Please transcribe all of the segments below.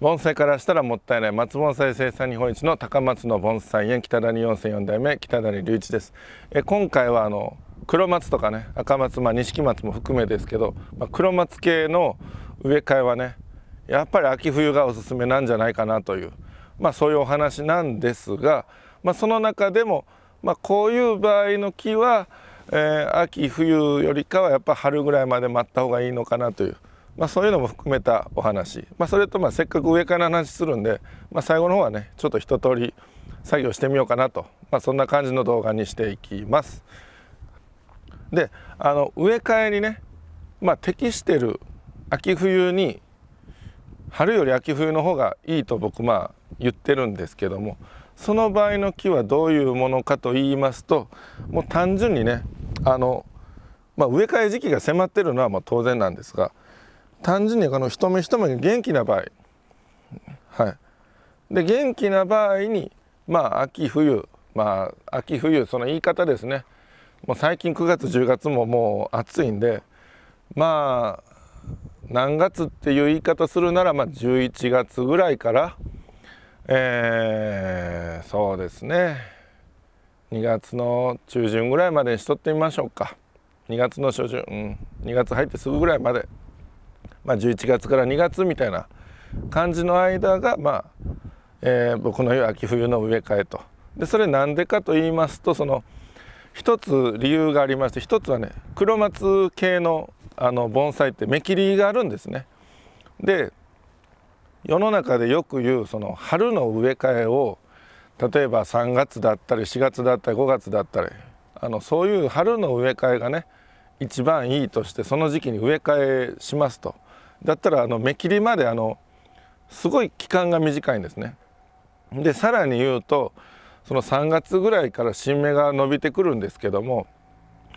盆栽からしたらもったいない松盆栽生産日本一の高松の盆栽園北谷温泉4代目北谷隆一です。今回は黒松とかね赤松、錦松も含めですけど、黒松系の植え替えはねやっぱり秋冬がおすすめなんじゃないかなという、そういうお話なんですが、その中でも、こういう場合の木は、秋冬よりかはやっぱ春ぐらいまで待った方がいいのかなという、そういうのも含めたお話、それとせっかく植え替えの話するんで、最後の方はねちょっと一通り作業してみようかなと、そんな感じの動画にしていきます。で植え替えにね、適してる秋冬に春より秋冬の方がいいと僕言ってるんですけども、その場合の木はどういうものかと言いますと、もう単純にね植え替え時期が迫ってるのは当然なんですが、単純に一目一目が元気な場合、で元気な場合に秋冬秋冬その言い方ですね。もう最近9月10月ももう暑いんで、何月っていう言い方するなら11月ぐらいから、そうですね2月の中旬ぐらいまでにしとってみましょうか。2月の初旬、2月入ってすぐぐらいまで、11月から2月みたいな感じの間が僕の言う秋冬の植え替えと。でそれなんでかと言いますと、その一つ理由がありまして、一つはね黒松系の盆栽って芽切りがあるんですね。で世の中でよく言うその春の植え替えを例えば3月だったり4月だったり5月だったりそういう春の植え替えがね一番いいとして、その時期に植え替えしますと。だったら芽切りまですごい期間が短いんですね。でさらに言うとその3月ぐらいから新芽が伸びてくるんですけども、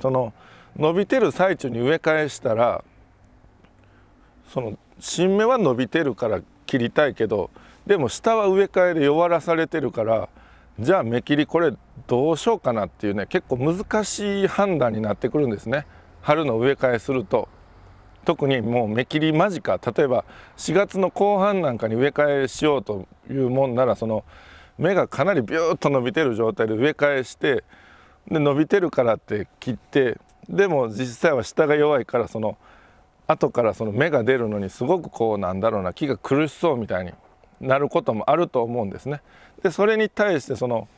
その伸びてる最中に植え替えしたら、その新芽は伸びてるから切りたいけど、でも下は植え替えで弱らされてるから、じゃあ芽切りこれどうしようかなっていうね結構難しい判断になってくるんですね。春の植え替えすると特にもう芽切り間近、例えば4月の後半なんかに植え替えしようというもんなら、その芽がかなりビューッと伸びてる状態で植え替えして、で伸びてるからって切って、でも実際は下が弱いから、その後からその芽が出るのにすごく木が苦しそうみたいになることもあると思うんですね。でそれに対してその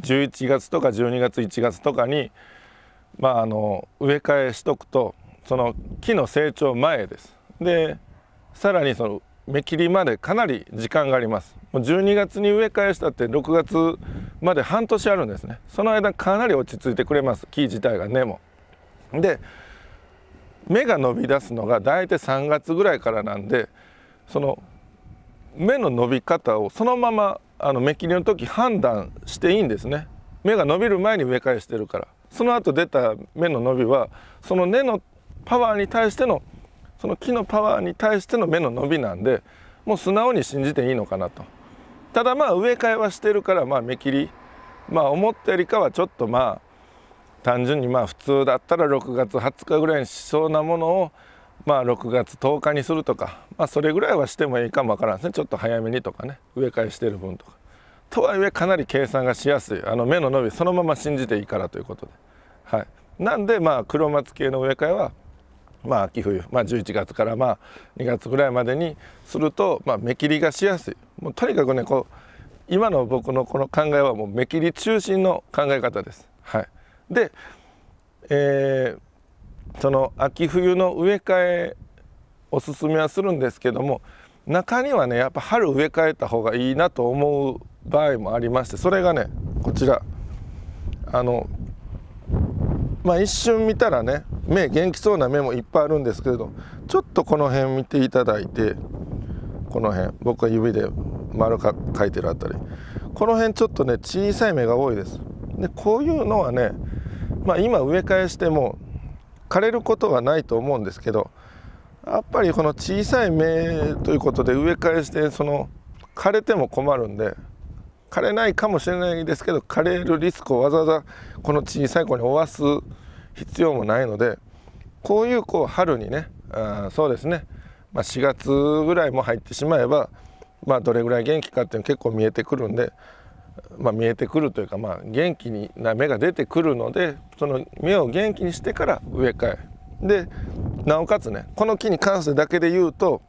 11月とか12月1月とかに植え替えしとくと、その木の成長前です。でさらにその芽切りまでかなり時間があります。もう12月に植え替えしたって6月まで半年あるんですね。その間かなり落ち着いてくれます、木自体が根も。で芽が伸び出すのが大体3月ぐらいからなんで、その芽の伸び方をそのまま芽切りの時判断していいんですね。芽が伸びる前に植え替えしてるから、その後出た芽の伸びはその根のパワーに対しての、その木のパワーに対しての芽の伸びなんで、もう素直に信じていいのかなと。ただ植え替えはしてるから芽切り思ったよりかはちょっと単純に普通だったら6月20日ぐらいにしそうなものを6月10日にするとか、それぐらいはしてもいいかもわからんですね。ちょっと早めにとかね、植え替えしてる分とか。とはいえかなり計算がしやすい、芽の伸びそのまま信じていいからということで、なんで黒松系の植え替えは秋冬、11月から2月ぐらいまでにすると芽切りがしやすい。もうとにかくね今の僕のこの考えはもう芽切り中心の考え方です。で、その秋冬の植え替えおすすめはするんですけども、中にはねやっぱ春植え替えた方がいいなと思う場合もありまして、それがねこちら一瞬見たらね元気そうな芽もいっぱいあるんですけれど、ちょっとこの辺見ていただいて、この辺僕が指で丸か書いてるあたり、この辺ちょっとね小さい芽が多いです。でこういうのはね今植え替えしても枯れることはないと思うんですけど、やっぱりこの小さい芽ということで植え替えして枯れても困るんで、枯れないかもしれないですけど枯れるリスクをわざわざこの小さい子に負わす必要もないので、こういう春にねそうですね、4月ぐらいも入ってしまえばどれぐらい元気かっていうの結構見えてくるんで、見えてくるというか、元気な芽が出てくるので、その芽を元気にしてから植え替えで、なおかつね、この木に関してだけで言うと、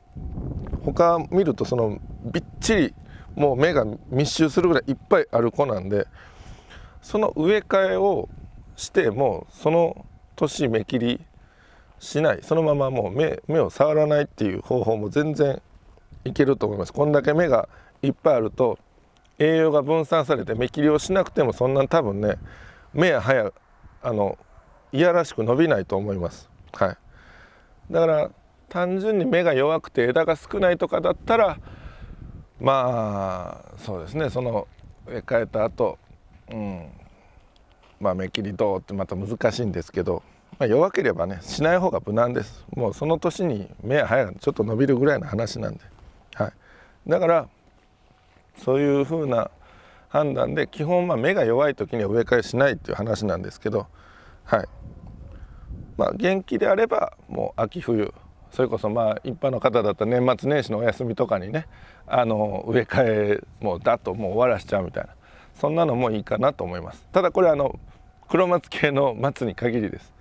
他見るとそのびっちりもう芽が密集するぐらいいっぱいある子なんで、その植え替えをしてもその年芽切りしない、そのままもう芽を触らないっていう方法も全然いけると思います。こんだけ芽がいっぱいあると栄養が分散されて芽切りをしなくてもそんな多分ね、芽や葉やいやらしく伸びないと思います。はい、だから単純に芽が弱くて枝が少ないとかだったら、そうですね、その植え替えた後、芽切りどうってまた難しいんですけど、弱ければねしない方が無難です。もうその年に芽や葉がちょっと伸びるぐらいの話なんで、だからそういう風な判断で基本芽が弱い時には植え替えしないっていう話なんですけど、元気であればもう秋冬、それこそ一般の方だったら年末年始のお休みとかにね、植え替えもうだっともう終わらしちゃうみたいな、そんなのもいいかなと思います。ただこれ黒松系の松に限りです。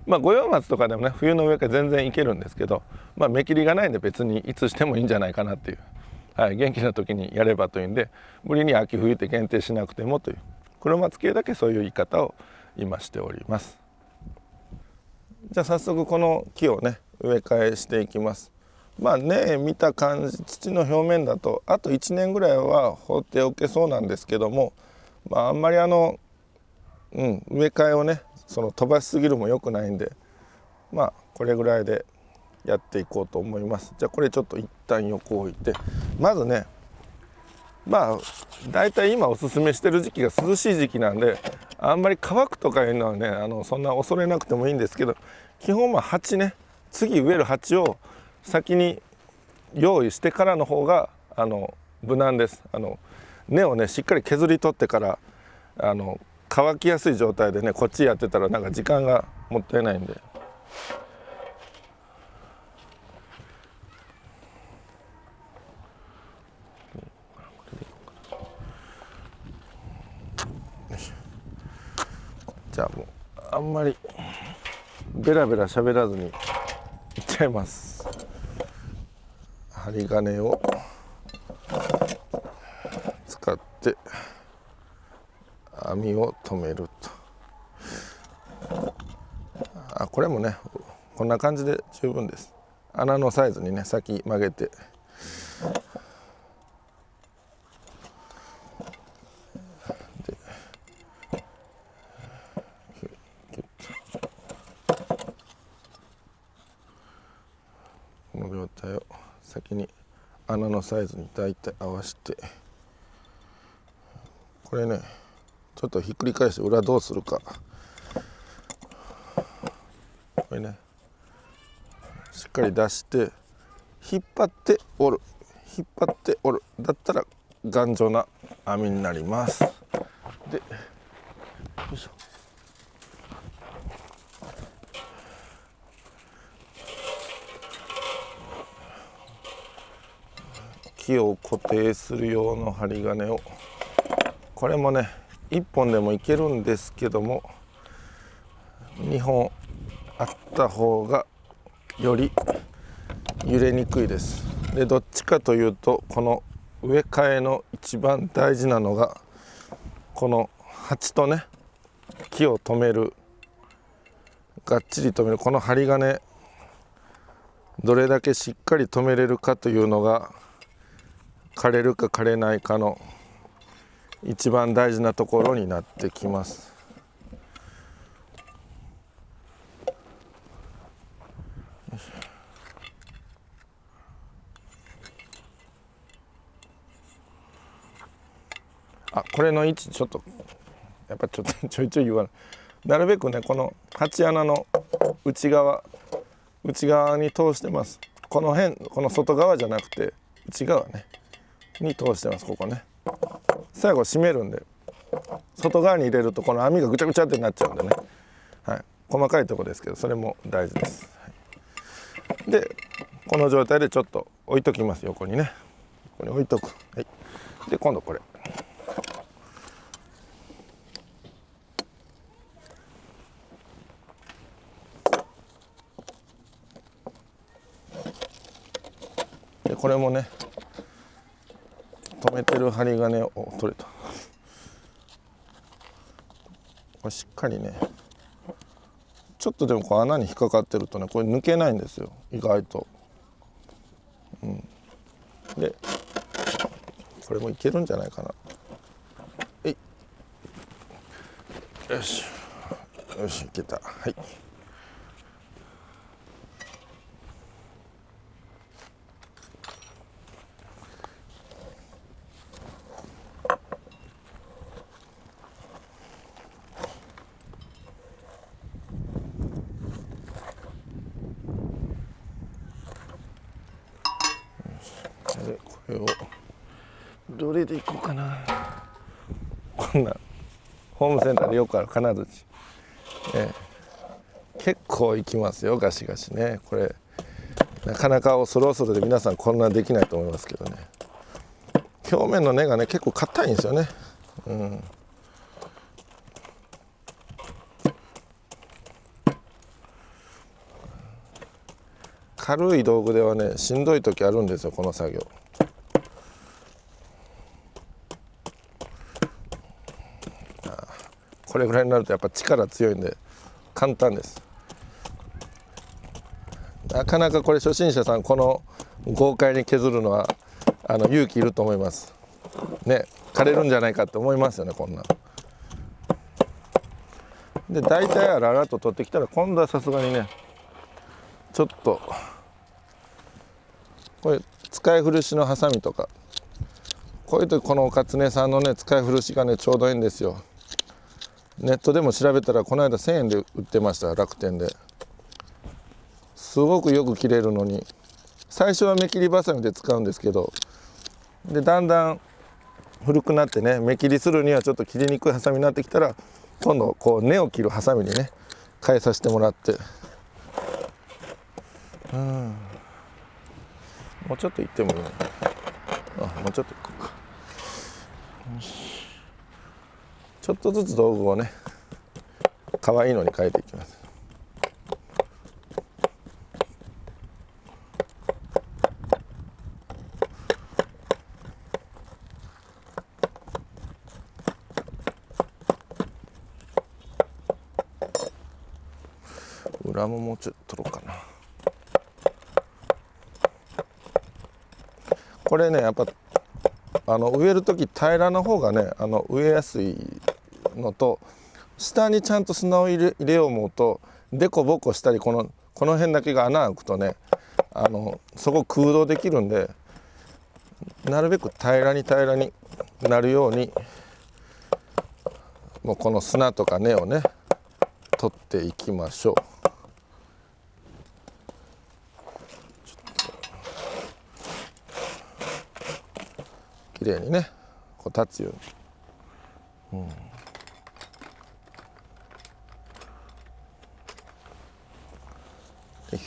五葉松とかでもね冬の植え替え全然いけるんですけど、芽切りがないんで別にいつしてもいいんじゃないかなっていう、元気な時にやればというんで、無理に秋冬って限定しなくてもという、黒松系だけそういう言い方を今しております。じゃあ早速この木をね植え替えしていきます。見た感じ土の表面だとあと1年ぐらいは放っておけそうなんですけども、あんまり植え替えをね飛ばしすぎるも良くないんで、これぐらいでやっていこうと思います。じゃあこれちょっと一旦横置いて、まずねだいたい今おすすめしてる時期が涼しい時期なんで、あんまり乾くとかいうのはねそんな恐れなくてもいいんですけど、基本鉢ね、次植える鉢を先に用意してからの方が無難です。根をねしっかり削り取ってから乾きやすい状態でねこっちやってたらなんか時間がもったいないんで。じゃあもうあんまりベラベラ喋らずにいっちゃいます。針金を使って網を留めると。これもねこんな感じで十分です。穴のサイズにね先曲げて、この状態を先に穴のサイズに大体合わせて、これねちょっとひっくり返して裏どうするか、これねしっかり出して引っ張って折る、引っ張って折るだったら頑丈な網になります。で、よいしょ、木を固定する用の針金を、これもね1本でもいけるんですけども2本あった方がより揺れにくいです。でどっちかというとこの植え替えの一番大事なのがこの鉢とね木を留める、がっちり留めるこの針金、どれだけしっかり留めれるかというのが枯れるか枯れないかの一番大事なところになってきます。これの位置ちょっとやっぱちょっとちょいちょい言わない、なるべくねこの鉢穴の内側に通してます。この辺、この外側じゃなくて内側ねに通してます。ここね最後締めるんで、外側に入れるとこの網がぐちゃぐちゃってなっちゃうんでね、細かいとこですけどそれも大事です。でこの状態でちょっと置いときます、横にね。これ置いとく。はい、で今度これで、これもね留めてる針金を取れた。これしっかりね、ちょっとでもこう穴に引っかかってるとね、これ抜けないんですよ、意外と。でこれもいけるんじゃないかな。よしよし、いけた。はい、でこれをどれでいこうかな。こんなホームセンターでよくある金槌、結構いきますよ、ガシガシね。これなかなか恐る恐るで皆さんこんなできないと思いますけどね、表面の根がね結構硬いんですよね。軽い道具ではねしんどい時あるんですよ、この作業。これぐらいになるとやっぱ力強いんで簡単です。なかなかこれ初心者さんこの豪快に削るのは勇気いると思いますね。枯れるんじゃないかって思いますよね、こんな。で大体あららと取ってきたら今度はさすがにねちょっとこれ使い古しのハサミとか、こういう時このおかつねさんのね使い古しがねちょうどいいんですよ。ネットでも調べたらこの間1000円で売ってました、楽天で。すごくよく切れるのに、最初は目切りばさみで使うんですけど、でだんだん古くなってね、目切りするにはちょっと切りにくいハサミになってきたら今度こう根を切るハサミにね変えさせてもらって、もうちょっといってもいいね。もうちょっといこうか。ちょっとずつ道具をね可愛いのに変えていきます。裏ももうちょっと取ろうかな。これねやっぱ植える時平らな方がね植えやすいのと、下にちゃんと砂を入れよう思うとデコボコしたり、この辺だけが穴開くとねそこ空洞できるんで、なるべく平らになるようにもうこの砂とか根をね取っていきましょう。きれいにねこう立つように。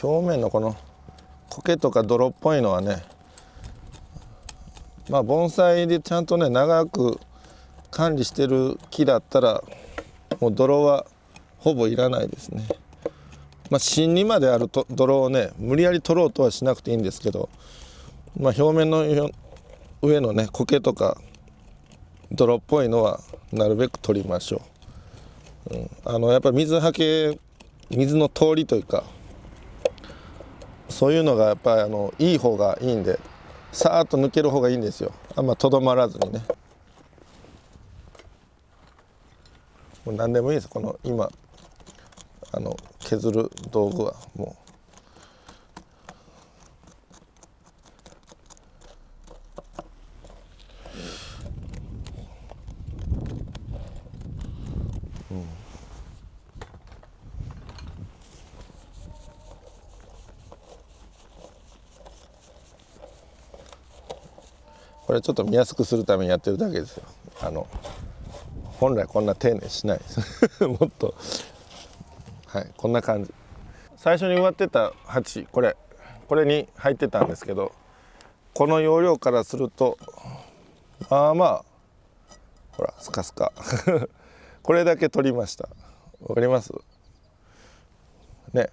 表面のこの苔とか泥っぽいのはね、まあ盆栽でちゃんとね長く管理してる木だったらもう泥はほぼいらないですね。まあ芯にまであると泥をね無理やり取ろうとはしなくていいんですけど、まあ表面の上のね苔とか泥っぽいのはなるべく取りましょう。やっぱり水の通りというか、そういうのがやっぱりいい方がいいんで、さーっと抜ける方がいいんですよ。あんまとどまらずにね。もう何でもいいです。この今削る道具はもう。これちょっと見やすくするためにやってるだけですよ。本来こんな丁寧しないですもっと、はい、こんな感じ。最初に植わってた鉢これに入ってたんですけど、この容量からするとまあまあほらスカスカこれだけ取りました。わかりますね。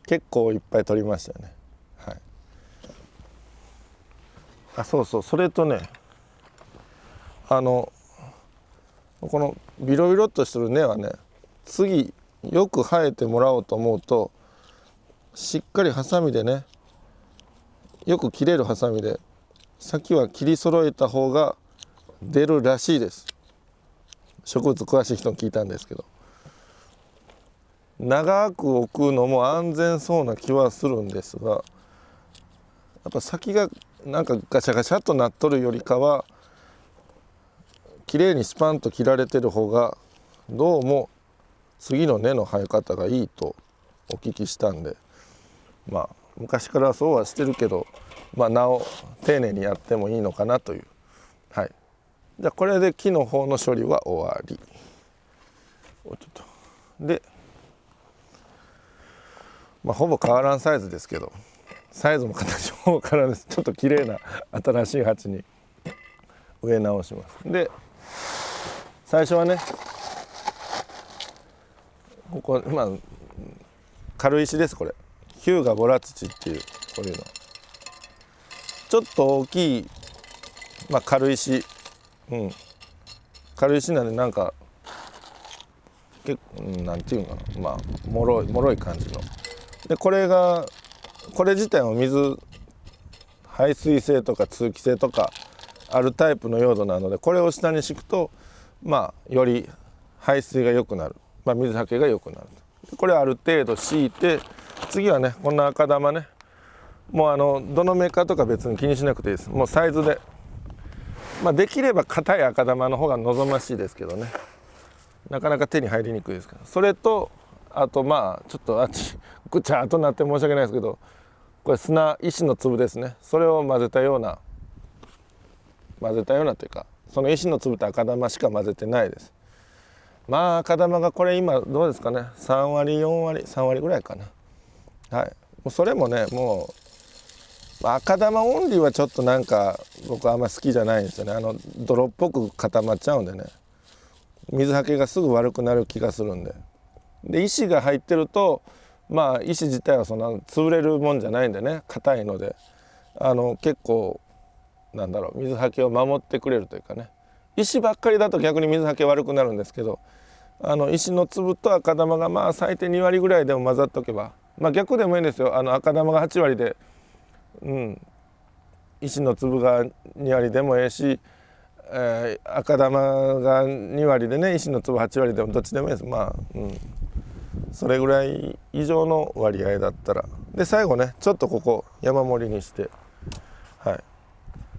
結構いっぱい取りましたよね。はい。あ、そうそう、それとね、このビロビロっとしてる根はね、次よく生えてもらおうと思うと、しっかりハサミでね、よく切れるハサミで先は切り揃えた方が出るらしいです。植物詳しい人に聞いたんですけど、長く置くのも安全そうな気はするんですが、やっぱ先がなんかガシャガシャっとなっとるよりかは綺麗にスパンと切られてる方がどうも次の根の生え方がいいとお聞きしたんで、まあ昔からそうはしてるけど、まあなお丁寧にやってもいいのかなという。はい。じゃあこれで木の方の処理は終わり。ちょっとで、まあほぼ変わらんサイズですけど、サイズも形もほぼ変わらんです。ちょっと綺麗な新しい鉢に植え直します。で最初はね、ここまあ軽石です。これ日向ボラ土っていうこういうのちょっと大きい、まあ、軽石、軽石なんでなんかなんていうのかな、まあもろい感じので、これ自体も排水性とか通気性とかあるタイプの用土なので、これを下に敷くとまあより排水が良くなる、まあ、水はけが良くなる。これある程度敷いて、次はねこんな赤玉ね、もうどのメーカーとか別に気にしなくていいです。もうサイズで、まあ、できれば硬い赤玉の方が望ましいですけどね、なかなか手に入りにくいですから。それとあとまあちょっとぐちゃっとなって申し訳ないですけど、これ石の粒ですね。それを混ぜたようなというか、その石の粒と赤玉しか混ぜてないです。まあ赤玉がこれ今どうですかね、3割4割3割ぐらいかな。はい。もうそれもね、もう赤玉オンリーはちょっとなんか僕あんま好きじゃないんですよね。泥っぽく固まっちゃうんでね、水はけがすぐ悪くなる気がするんで。で石が入ってると、まあ石自体はそんな潰れるもんじゃないんでね、硬いので結構なんだろう、水はけを守ってくれるというかね。石ばっかりだと逆に水はけ悪くなるんですけど、石の粒と赤玉がまあ最低2割ぐらいでも混ざっておけば、まあ逆でもいいんですよ。赤玉が8割で、石の粒が2割でもええし、赤玉が2割でね石の粒8割でもどっちでもいいです。まあ、それぐらい以上の割合だったら、で最後ねちょっとここ山盛りにして、はい、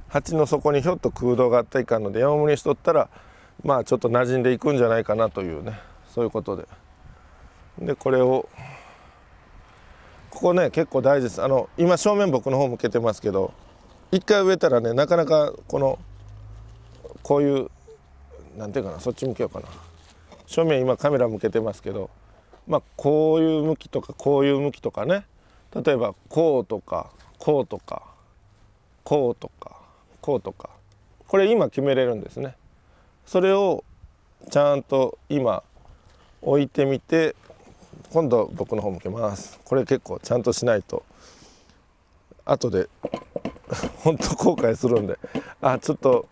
鉢の底にひょっと空洞があったらいかんので山盛りにしとったら、まあちょっと馴染んでいくんじゃないかなというね、そういうことでこれをここね結構大事です。今正面僕の方向けてますけど、一回植えたらねなかなかこういうなんていうかな、そっち向けようかな、正面今カメラ向けてますけど、まあこういう向きとかこういう向きとかね、例えばこうとかこうとかこうとかこうとか、これ今決めれるんですね。それをちゃんと今置いてみて、今度僕の方向けます。これ結構ちゃんとしないと後で本当後悔するんで、ちょっと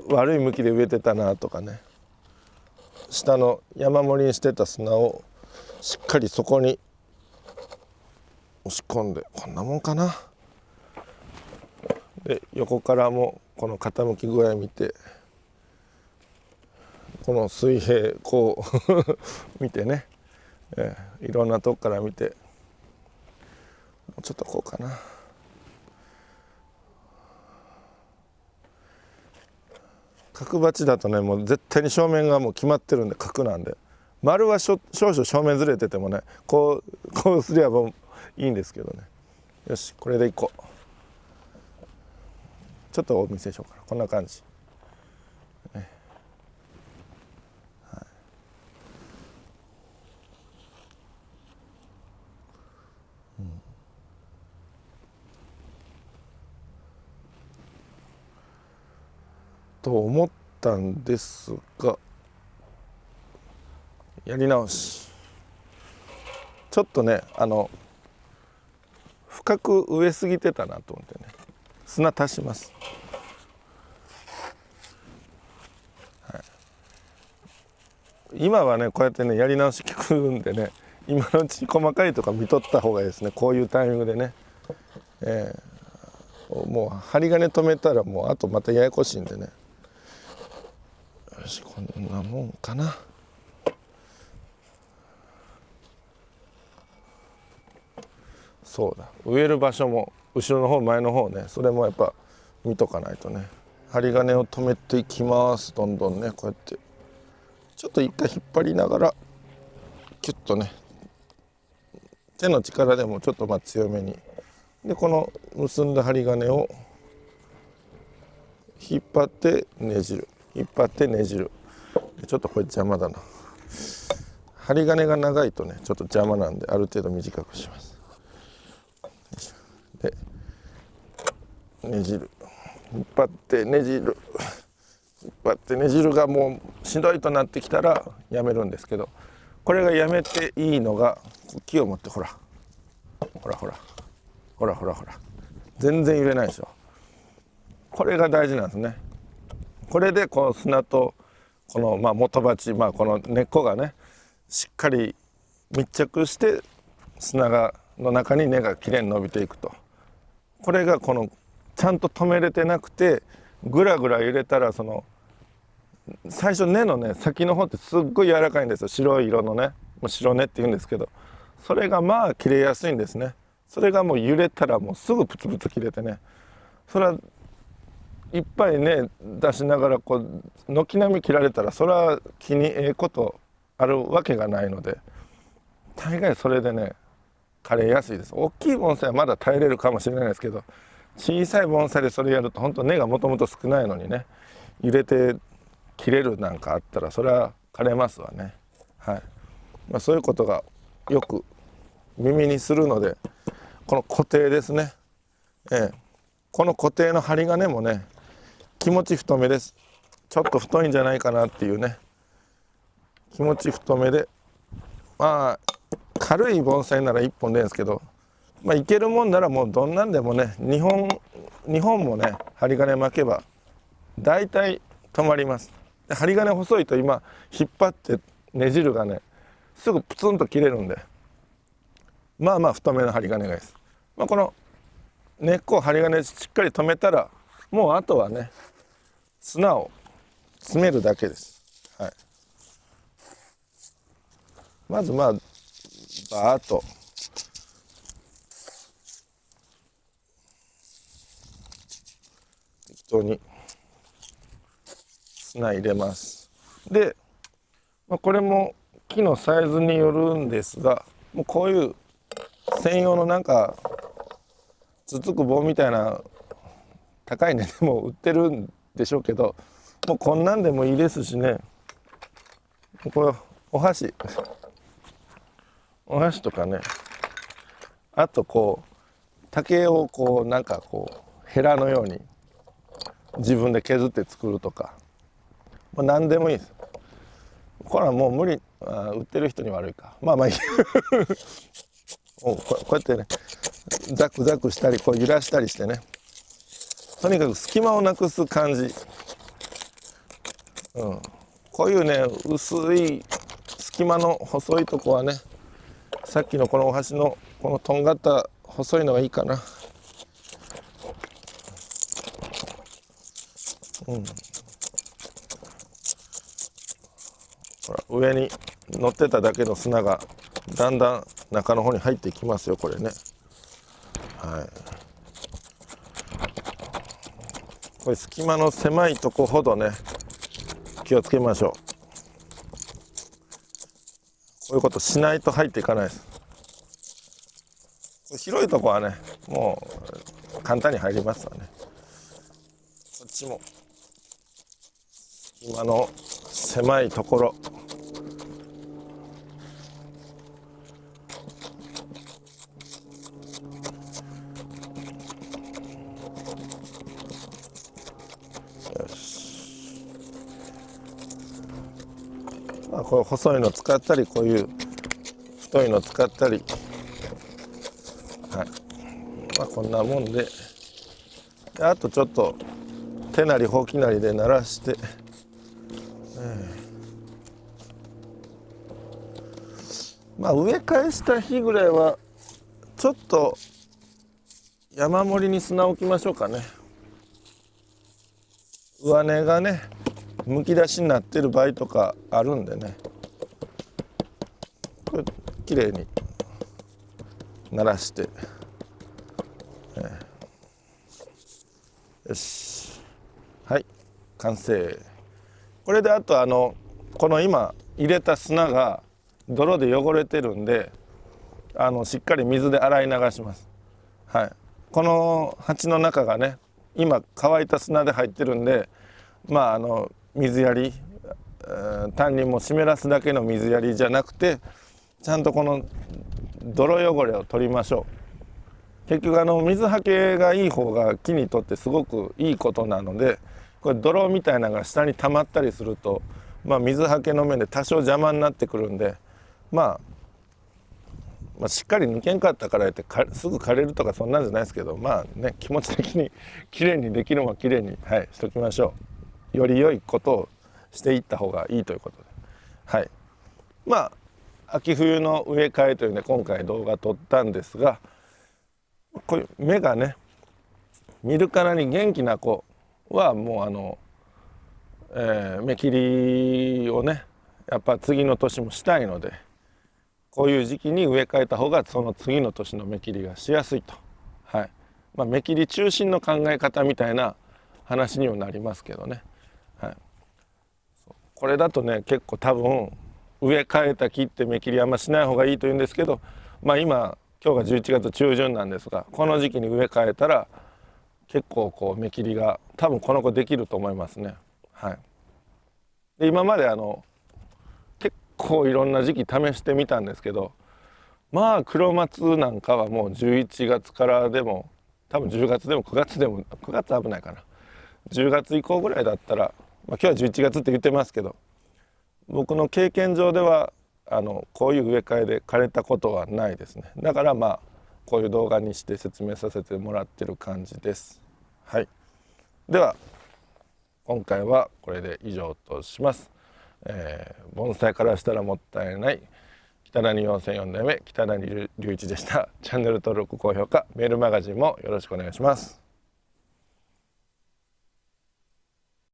悪い向きで植えてたなとかね、下の山盛りにしてた砂をしっかりそこに押し込んで、こんなもんかな。で横からもこの傾き具合見て、この水平こう見てね、いろんなとこから見て、もうちょっとこうかな。角鉢だとねもう絶対に正面がもう決まってるんで、角なんで、丸は少々正面ずれててもねこうすりゃもういいんですけどね。よし、これでいこう。ちょっとお見せしようかな。こんな感じ、と思ったんですが、やり直し。ちょっとね深く植えすぎてたなと思ってね、砂足します。今はねこうやってねやり直し効くんでね、今のうちに細かいとか見とった方がいいですね。こういうタイミングでね、もう針金止めたらもうあとまたややこしいんでね。よし、こんなもんかな。そうだ、植える場所も後ろの方前の方ね、それもやっぱ見とかないとね。針金を止めていきます。どんどんねこうやってちょっと一回引っ張りながらキュッとね、手の力でもちょっと強めにで、この結んだ針金を引っ張ってねじる、引っ張ってねじる。ちょっとこれ邪魔だな。針金が長いとねちょっと邪魔なんで、ある程度短くします。でねじる、引っ張ってねじる、引っ張ってねじるがもうしんどいとなってきたらやめるんですけど、これがやめていいのが木を持って、ほらほらほらほらほらほら、全然揺れないでしょ。これが大事なんですね。これでこう砂とこの元鉢、この根っこがねしっかり密着して砂の中に根がきれいに伸びていくと。これがこのちゃんと止めれてなくてぐらぐら揺れたら、その最初根のね先の方ってすっごい柔らかいんですよ。白い色のね、もう白根って言うんですけど、それが切れやすいんですね。それがもう揺れたらもうすぐプツプツ切れてね、それはいっぱいね出しながらこう軒並み切られたら、それは木にことあるわけがないので、大概それでね枯れやすいです。大きい盆栽はまだ耐えれるかもしれないですけど、小さい盆栽でそれやると本当根がもともと少ないのにね、揺れて切れるなんかあったらそれは枯れますわね。はい、そういうことがよく耳にするので、この固定ですね、この固定の針金もね気持ち太めです。ちょっと太いんじゃないかなっていうね、気持ち太めで、軽い盆栽なら1本でいいんですけど、いけるもんならもうどんなんでもね2本もね針金巻けば大体止まります。で針金細いと今引っ張ってねじるがねすぐプツンと切れるんで、太めの針金がいいです。この根っこを針金でしっかり止めたら、もうあとはね砂を詰めるだけです。はい、まずバーッと適当に砂入れます。で、これも木のサイズによるんですが、もうこういう専用のなんかつつく棒みたいな高い値でも売ってるんでしょうけど、もうこんなんでもいいですしね、これお箸とかね、あとこう竹をなんかヘラのように自分で削って作るとか、何でもいいです。これはもう無理、売ってる人に悪いか、いいこうやってねザクザクしたり揺らしたりしてね、とにかく隙間をなくす感じ、こういうね薄い隙間の細いとこはね、さっきのこのお箸のこのとんがった細いのがいいかな。ほら上に乗ってただけの砂がだんだん中の方に入っていきますよ、これね。はい、これ隙間の狭いとこほどね気をつけましょう。こういうことしないと入っていかないです。広いとこはねもう簡単に入りますわね。こっちも今の狭いところ、よし、こう細いの使ったりこういう太いの使ったり、こんなもんで、あとちょっと手なりほうきなりで鳴らして、植え替えした日ぐらいはちょっと山盛りに砂置きましょうかね。上根がねむき出しになってる場合とかあるんでね、これきれいにならして、よし、はい、完成。これであとこの今入れた砂が泥で汚れてるんでしっかり水で洗い流します。この鉢の中がね今乾いた砂で入ってるんで、水やり、単にもう湿らすだけの水やりじゃなくて、ちゃんとこの泥汚れを取りましょう。結局水はけがいい方が木にとってすごくいいことなので、これ泥みたいなのが下に溜まったりすると、水はけの面で多少邪魔になってくるんで、しっかり抜けんかったからってすぐ枯れるとかそんなんじゃないですけど、気持ち的にきれいにできるのはきれいに、しときましょう。より良いことをしていった方がいいということで、秋冬の植え替えというね今回動画撮ったんですが、こういう芽がね見るからに元気な子はもう芽切りをねやっぱ次の年もしたいので、こういう時期に植え替えた方がその次の年の芽切りがしやすいと。芽切り中心の考え方みたいな話にはなりますけどね、これだとね結構多分植え替えた木って芽切りあんましない方がいいというんですけど、今日が11月中旬なんですが、この時期に植え替えたら結構こう芽切りが多分この子できると思いますね。で今まで結構いろんな時期試してみたんですけど、黒松なんかはもう11月からでも多分10月でも9月でも9月危ないかな、10月以降ぐらいだったら、今日は11月って言ってますけど、僕の経験上ではこういう植え替えで枯れたことはないですね。だからこういう動画にして説明させてもらってる感じです。では今回はこれで以上とします。盆栽からしたらもったいない北谷4世4代目北谷隆一でした。チャンネル登録高評価メールマガジンもよろしくお願いします。